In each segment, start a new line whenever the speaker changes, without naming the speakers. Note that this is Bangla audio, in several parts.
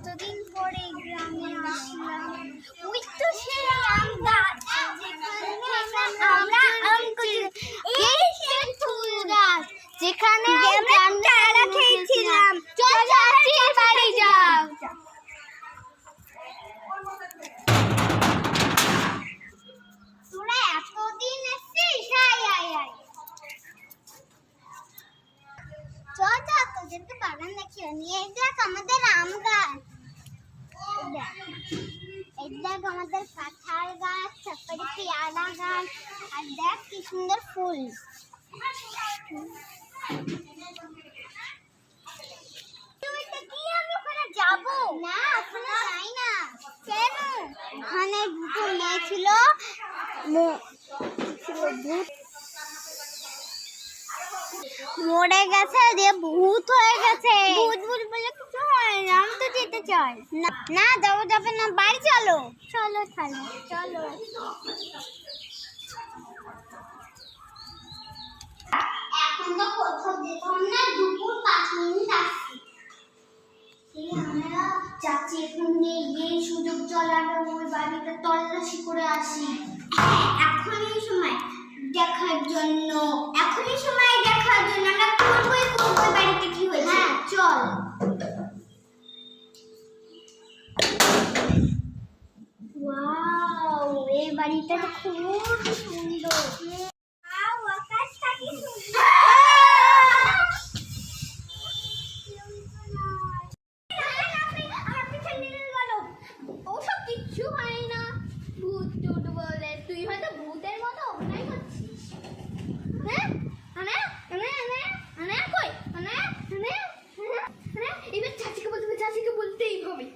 কতদিন পরে গ্রামে আসলাম। ওই তো সেই আম গাছ আমরা আম কুড়ি, এই সেই ফুল গাছ যেখানে আমরা চারা খেয়েছিলাম। চল চাচির বাড়ি যাও। তোরা এতদিন এসেছিস, আয় আয় আয়। চল চল, তোদেরকে বাগান দেখিয়ে নিয়ে। এই দেখ আমাদের আম গাছ, এই দেখ আমাদের কাঁঠাল গাছ, তারপরে পেয়ারা গাছ, আর দেখ কি সুন্দর ফুল। যাবো না, ওখানে যাই না। কেন? ওখানে দুটো মেয়ে ছিল, মরে গেছে, দিয়ে ভূত হয়ে গেছে। ভূত ভূত বলে কিছু হয় না, আমি তো যেতে চাই না। যাবো যাবে না, বাড়ি চলো। চলো চলো চলো। এখন তো কোথাও যেতাম না, দুপুর 5 মিনিট আসছি। আমরা চাচি এখন নেই, এই সুযোগ চলাটা ওই বাড়িতে তল্লাশি করে আসি। হ্যাঁ, এখনই সময় দেখার জন্য, এখনই সময় দেখার জন্য। আমরা করবোই করবো বাড়িতে কি হয়েছে। হ্যাঁ চল। ওয়াও, এই বাড়িটা খুব সুন্দর। আকাশটা কি সুন্দর। ওসব কিচ্ছু হয় না, ভূত টুট বলে। তুই হয়তো ভূতের মতো অভিনয় করছিস। হ্যাঁ এবার চাচিকে বলতে হবে, চাচিকে বলতেই হবে।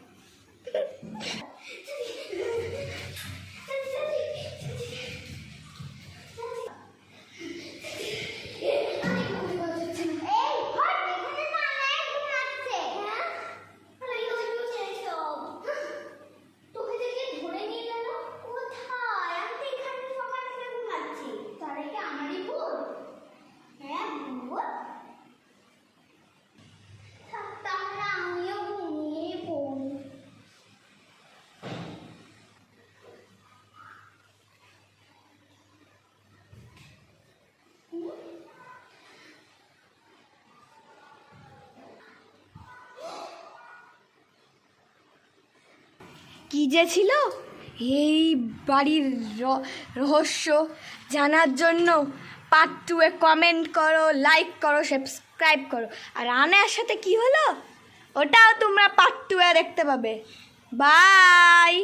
কি যে ছিল এই বাড়ির রহস্য জানার জন্য পার্ট 2 এ কমেন্ট করো, লাইক করো, সাবস্ক্রাইব করো। আর আনার সাথে কি হলো ওটাও তোমরা পার্ট 2 এ দেখতে পাবে। বাই।